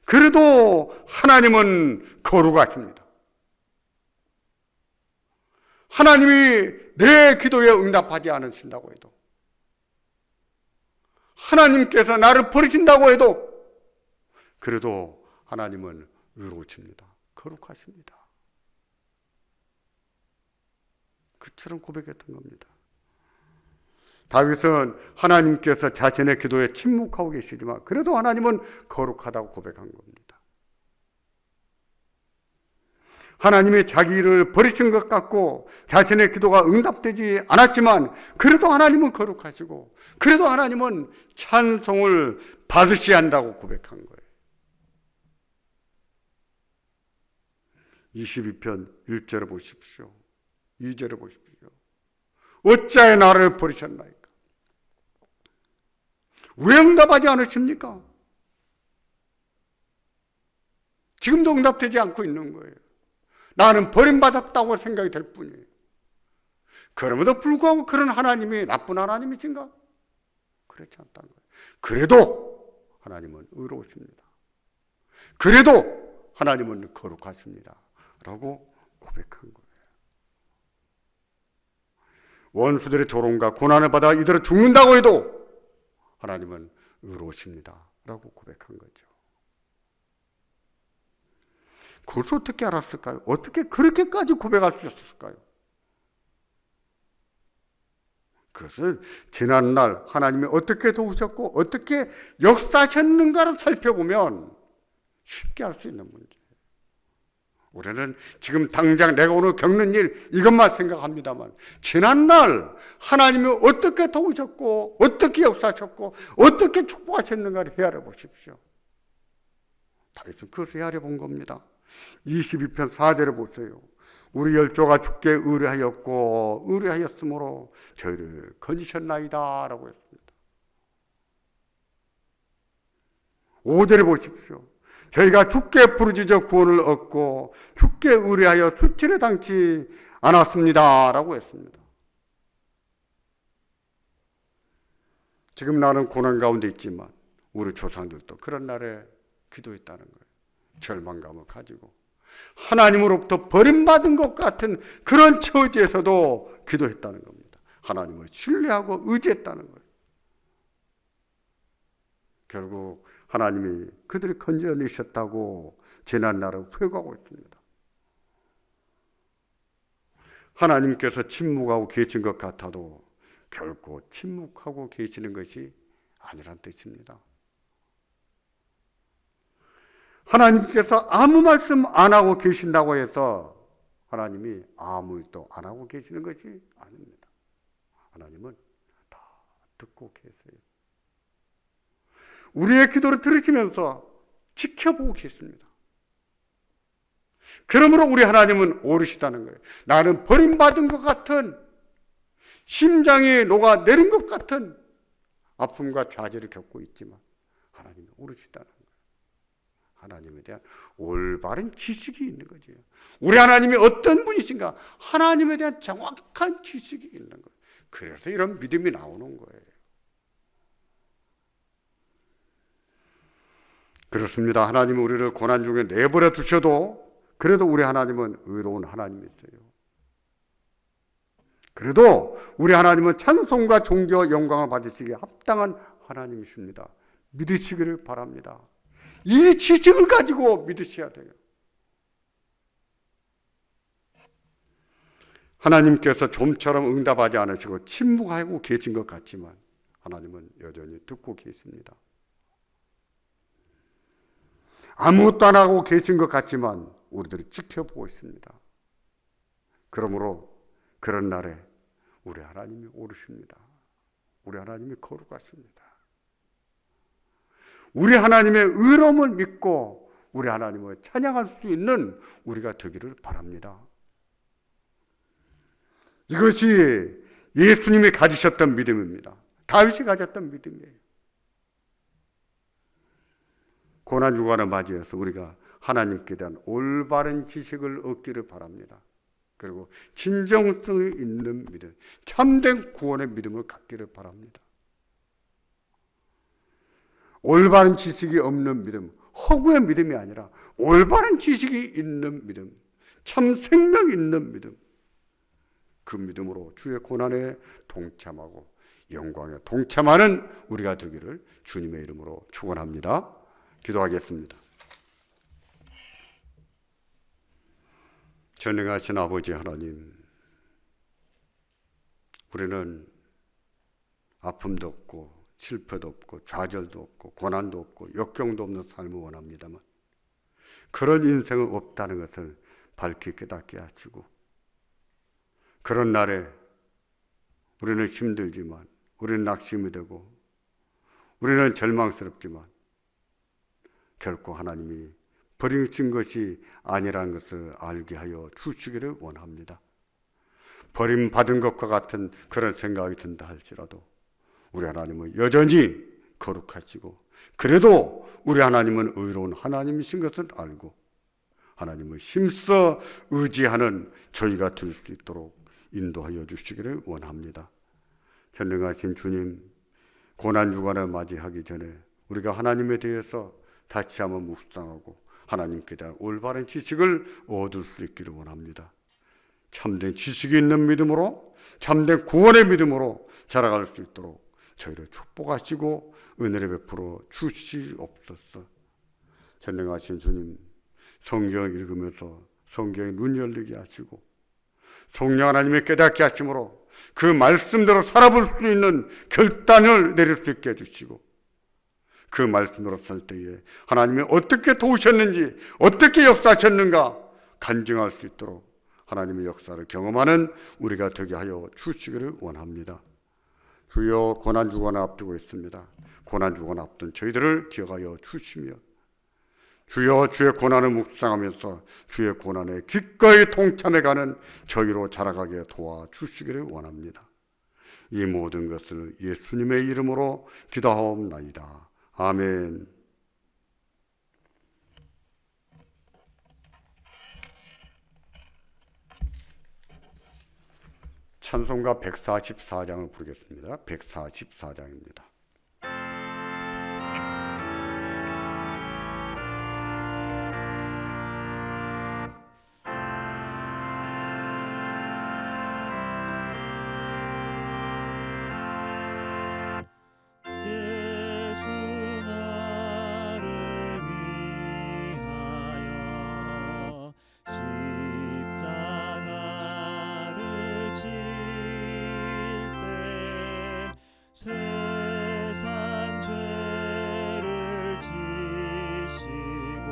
그래도 하나님은 거룩하십니다. 하나님이 내 기도에 응답하지 않으신다고 해도, 하나님께서 나를 버리신다고 해도, 그래도 하나님은 의로우십니다. 거룩하십니다. 그처럼 고백했던 겁니다. 다윗은 하나님께서 자신의 기도에 침묵하고 계시지만 그래도 하나님은 거룩하다고 고백한 겁니다. 하나님이 자기를 버리신 것 같고 자신의 기도가 응답되지 않았지만 그래도 하나님은 거룩하시고 그래도 하나님은 찬송을 받으셔야 한다고 고백한 거예요. 22편 1절을 보십시오. 2절을 보십시오. 어찌하여 나를 버리셨나이까? 왜 응답하지 않으십니까? 지금도 응답되지 않고 있는 거예요. 나는 버림받았다고 생각이 될 뿐이에요. 그럼에도 불구하고 그런 하나님이 나쁜 하나님이신가? 그렇지 않다는 거예요. 그래도 하나님은 의로우십니다. 그래도 하나님은 거룩하십니다 라고 고백한 거예요. 원수들의 조롱과 고난을 받아 이들은 죽는다고 해도 하나님은 의로우십니다 라고 고백한 거죠. 그것을 어떻게 알았을까요? 어떻게 그렇게까지 고백할 수 있었을까요? 그것을 지난날 하나님이 어떻게 도우셨고 어떻게 역사하셨는가를 살펴보면 쉽게 알 수 있는 문제예요. 우리는 지금 당장 내가 오늘 겪는 일 이것만 생각합니다만 지난날 하나님이 어떻게 도우셨고 어떻게 역사하셨고 어떻게 축복하셨는가를 헤아려 보십시오. 다윗은 그것을 헤아려 본 겁니다. 22편 4절을 보세요. 우리 열조가 주께 의뢰하였고 의뢰하였으므로 저희를 건지셨나이다 라고 했습니다. 5절을 보십시오. 저희가 주께 부르짖어 구원을 얻고 주께 의뢰하여 수치를 당치 않았습니다 라고 했습니다. 지금 나는 고난 가운데 있지만 우리 조상들도 그런 날에 기도했다는 거예요. 절망감을 가지고 하나님으로부터 버림받은 것 같은 그런 처지에서도 기도했다는 겁니다. 하나님을 신뢰하고 의지했다는 거예요. 결국 하나님이 그들을 건져내셨다고 지난날을 회고하고 있습니다. 하나님께서 침묵하고 계신 것 같아도 결코 침묵하고 계시는 것이 아니란 뜻입니다. 하나님께서 아무 말씀 안 하고 계신다고 해서 하나님이 아무 일도 안 하고 계시는 것이 아닙니다. 하나님은 다 듣고 계세요. 우리의 기도를 들으시면서 지켜보고 계십니다. 그러므로 우리 하나님은 오르시다는 거예요. 나는 버림받은 것 같은 심장이 녹아내린 것 같은 아픔과 좌절을 겪고 있지만 하나님이 오르시다는 거예요. 하나님에 대한 올바른 지식이 있는 거죠. 우리 하나님이 어떤 분이신가 하나님에 대한 정확한 지식이 있는 거예요. 그래서 이런 믿음이 나오는 거예요. 그렇습니다. 하나님은 우리를 고난 중에 내버려 두셔도 그래도 우리 하나님은 의로운 하나님이세요. 그래도 우리 하나님은 찬송과 존귀와 영광을 받으시기에 합당한 하나님이십니다. 믿으시기를 바랍니다. 이 지식을 가지고 믿으셔야 돼요. 하나님께서 좀처럼 응답하지 않으시고 침묵하고 계신 것 같지만 하나님은 여전히 듣고 계십니다. 아무것도 안 하고 계신 것 같지만 우리들이 지켜보고 있습니다. 그러므로 그런 날에 우리 하나님이 오르십니다. 우리 하나님이 거룩하십니다. 우리 하나님의 의로움을 믿고 우리 하나님을 찬양할 수 있는 우리가 되기를 바랍니다. 이것이 예수님이 가지셨던 믿음입니다. 다윗이 가졌던 믿음이에요. 고난주간을 맞이해서 우리가 하나님께 대한 올바른 지식을 얻기를 바랍니다. 그리고 진정성이 있는 믿음, 참된 구원의 믿음을 갖기를 바랍니다. 올바른 지식이 없는 믿음, 허구의 믿음이 아니라 올바른 지식이 있는 믿음, 참 생명 있는 믿음, 그 믿음으로 주의 고난에 동참하고 영광에 동참하는 우리가 되기를 주님의 이름으로 축원합니다. 기도하겠습니다. 전능하신 아버지 하나님, 우리는 아픔도 없고 실패도 없고 좌절도 없고 고난도 없고 역경도 없는 삶을 원합니다만 그런 인생은 없다는 것을 밝히 깨닫게 하시고, 그런 날에 우리는 힘들지만, 우리는 낙심이 되고, 우리는 절망스럽지만 결코 하나님이 버리신 것이 아니라는 것을 알게 하여 주시기를 원합니다. 버림받은 것과 같은 그런 생각이 든다 할지라도 우리 하나님은 여전히 거룩하시고, 그래도 우리 하나님은 의로운 하나님이신 것을 알고 하나님을 힘써 의지하는 저희가 될 수 있도록 인도하여 주시기를 원합니다. 전능하신 주님, 고난주간을 맞이하기 전에 우리가 하나님에 대해서 다시 한번 묵상하고 하나님께 대한 올바른 지식을 얻을 수 있기를 원합니다. 참된 지식이 있는 믿음으로, 참된 구원의 믿음으로 자라갈 수 있도록 저희를 축복하시고 은혜를 베풀어 주시옵소서. 전능하신 주님, 성경을 읽으면서 성경에 눈 열리게 하시고 성령 하나님의 깨닫게 하심으로 그 말씀대로 살아볼 수 있는 결단을 내릴 수 있게 해주시고, 그 말씀으로 살 때에 하나님이 어떻게 도우셨는지, 어떻게 역사하셨는가 간증할 수 있도록 하나님의 역사를 경험하는 우리가 되게 하여 주시기를 원합니다. 주여, 고난주간을 앞두고 있습니다. 고난주간 앞둔 저희들을 기억하여 주시며, 주여, 주의 고난을 묵상하면서 주의 고난에 기꺼이 동참해가는 저희로 자라가게 도와주시기를 원합니다. 이 모든 것을 예수님의 이름으로 기도하옵나이다. 아멘. 찬송가 144장을 부르겠습니다. 144장입니다. 세상 죄를 지시고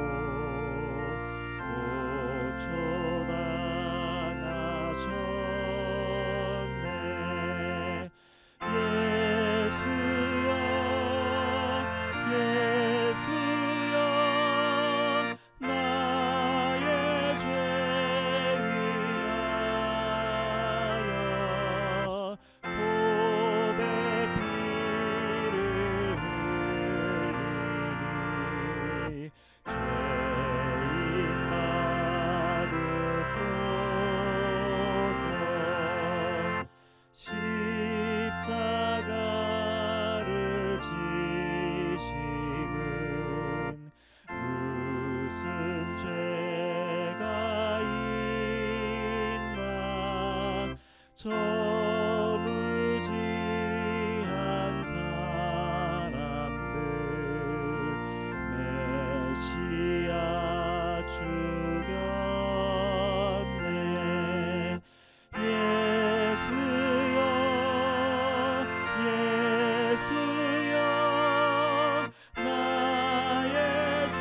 고초당하셨네. 예수여, 예수여, 나의 죄 위하여 보배 피를 흘리니 죄인 받으소서. 십자가를 지심은 무슨 죄가 있나. 저 무지한 사람들 메시아 죽였네. 예수여, 예수여, 나의 죄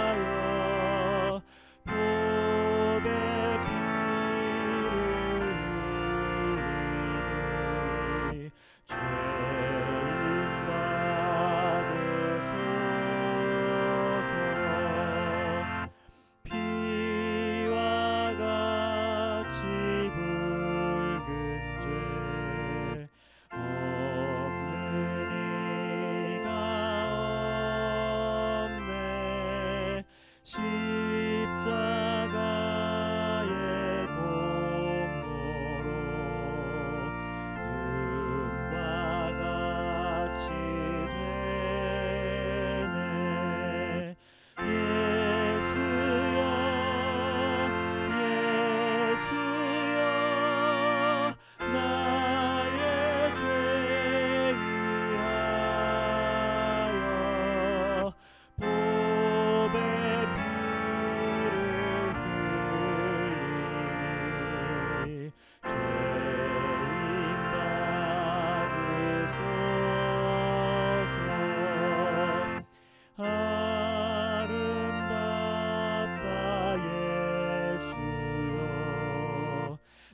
위하여 보배 피를 십자가의 공로로 눈과 같이 되네. 예수여 예수여 나의 죄 위하여 보배 피를 흘리니 죄인 받으소서. 아름답다 예수여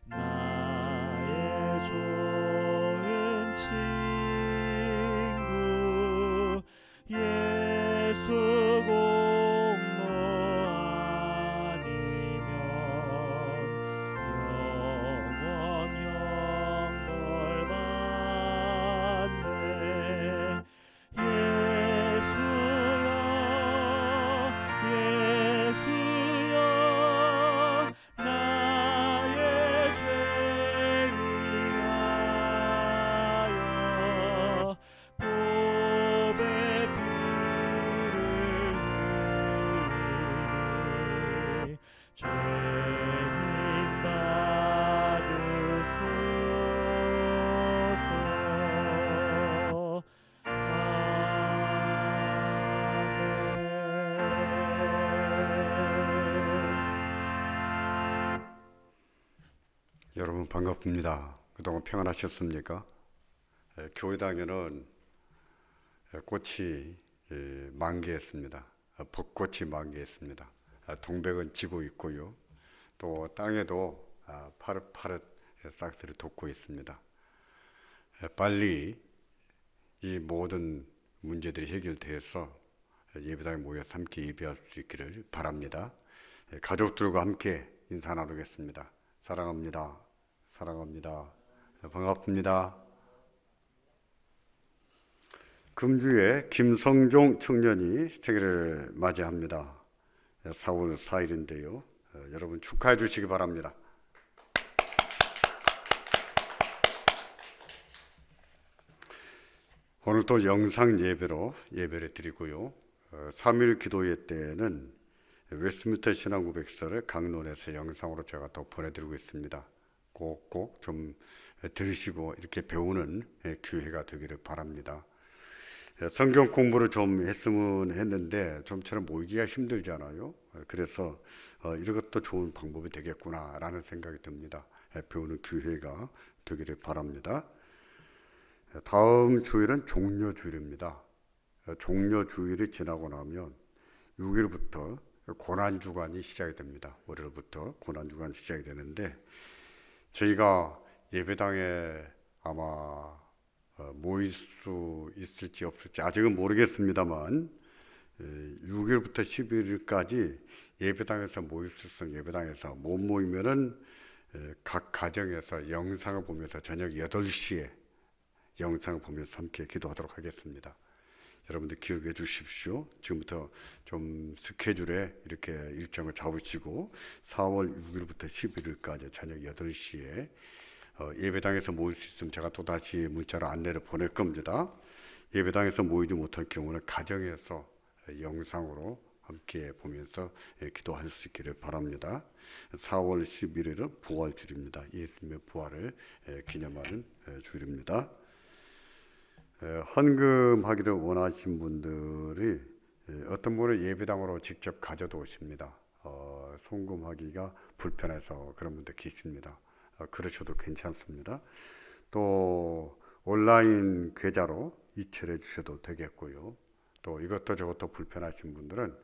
나의 좋은 친구. 예수 공로 아니면 영원 형벌받네. 예수여 예수여 나의 죄 위하여 보배 피를 흘리니 죄인 받으소서. 아멘. 여러분 반갑습니다. 그동안 평안하셨습니까? 교회당에는 꽃이 만개했습니다. 벚꽃이 만개했습니다. 동백은 지고 있고요. 또 땅에도 파릇파릇 싹들이 돋고 있습니다. 빨리 이 모든 문제들이 해결돼서 예배당에 모여서 함께 예배할 수 있기를 바랍니다. 가족들과 함께 인사 나누겠습니다. 사랑합니다. 사랑합니다. 반갑습니다. 금주에 김성종 청년이 생일을 맞이합니다. 4월 4일인데요. 여러분 축하해 주시기 바랍니다. 오늘 또 영상 예배로 예배를 드리고요. 3일 기도회 때는 웨스트민스터 신앙고백서를 강론에서 영상으로 제가 또 보내드리고 있습니다. 꼭 좀 들으시고 이렇게 배우는 기회가 되기를 바랍니다. 성경 공부를 좀 했으면 했는데 좀처럼 모이기가 힘들잖아요. 그래서 이것도 좋은 방법이 되겠구나라는 생각이 듭니다. 배우는 기회가 되기를 바랍니다. 다음 주일은 종료주일입니다. 종료주일이 지나고 나면 6일부터 고난주간이 시작이 됩니다. 월요일부터 고난주간이 시작이 되는데 저희가 예배당에 아마 모일 수 있을지 없을지 아직은 모르겠습니다만 6일부터 11일까지 예배당에서 모일 수 있으면 예배당에서 못 모이면은 각 가정에서 영상을 보면서 저녁 8시에 영상을 보면서 함께 기도하도록 하겠습니다. 여러분들 기억해 주십시오. 지금부터 좀 스케줄에 이렇게 일정을 잡으시고 4월 6일부터 11일까지 저녁 8시에 예배당에서 모일 수 있으면 제가 또 다시 문자로 안내를 보낼 겁니다. 예배당에서 모이지 못할 경우는 가정에서 영상으로 함께 보면서 기도할 수 있기를 바랍니다. 4월 11일은 부활주일입니다. 예수님의 부활을 기념하는 주일입니다. 헌금하기를 원하신 분들이 어떤 분은 예배당으로 직접 가져다 오십니다. 송금하기가 불편해서 그런 분들 계십니다. 그러셔도 괜찮습니다. 또 온라인 계좌로 이체해 주셔도 되겠고요. 또 이것도 저것도 불편하신 분들은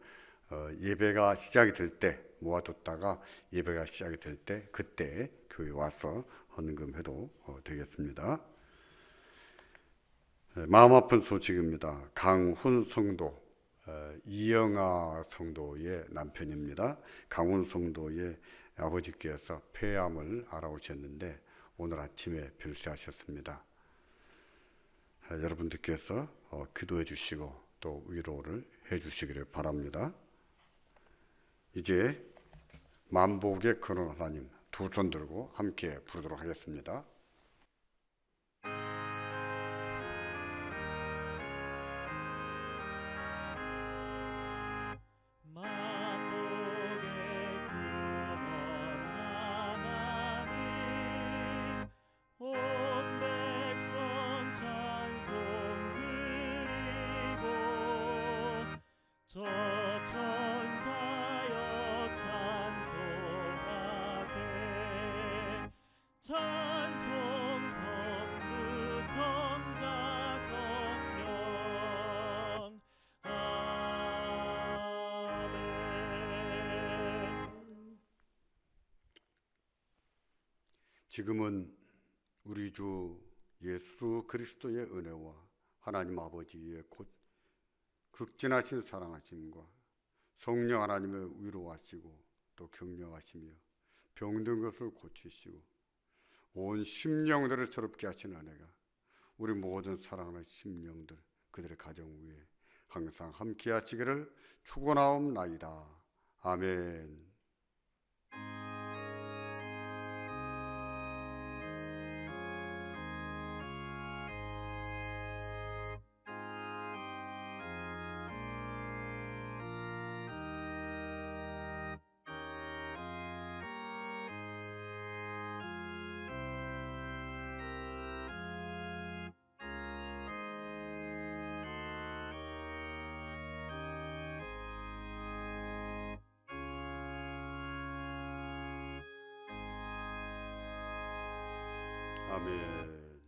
예배가 시작이 될 때 모아뒀다가 예배가 시작이 될 때 그때 교회 와서 헌금해도 되겠습니다. 마음 아픈 소식입니다. 강훈 성도, 이영아 성도의 남편입니다. 강훈 성도의 아버지께서 폐암을 알아오셨는데 오늘 아침에 별세하셨습니다. 여러분들께서 기도해 주시고 또 위로를 해 주시기를 바랍니다. 이제 만복의 근원 하나님 두 손 들고 함께 부르도록 하겠습니다. 만복의 근원 하나님 온 백성 찬송 드리고 저 천사여 찬송하세 찬송 성부 성자 성령 아멘. 지금은 우리 주 예수 그리스도의 은혜와 하나님 아버지의 곧 극진하신 사랑하심과 성령 하나님의 위로하시고 또 격려하시며 병든 것을 고치시고 온 심령들을 새롭게 하시는 은혜가 우리 모든 사랑하는 심령들 그들의 가정 위에 항상 함께 하시기를 축원하옵나이다. 아멘. 아멘.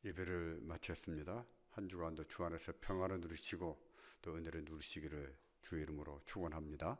예배를 마쳤습니다. 한 주간도 주 안에서 평안을 누리시고 또 은혜를 누리시기를 주의 이름으로 축원합니다.